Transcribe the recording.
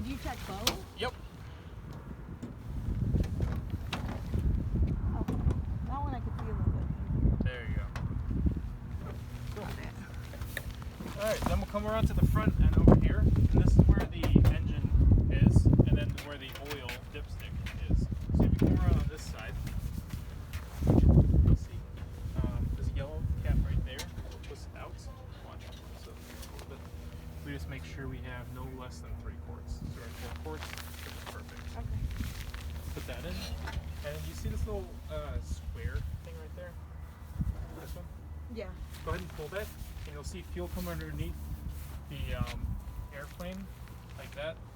Did you check both? Yep. Oh, that one I could see a little bit. There you go. Cool. Alright, then we'll come around to the front and over here. And this is where the engine is, and then where the oil dipstick is. So if you come around on this side, you'll see there's a yellow cap right there. We'll twist it out. Watch it. So a little bit. We just make sure we have no less than 3 quarts. So our 4 quarts is perfect. Okay. Put that in. And you see this little square thing right there? This one? Yeah. Go ahead and pull that, and you'll see fuel come underneath the airplane, like that.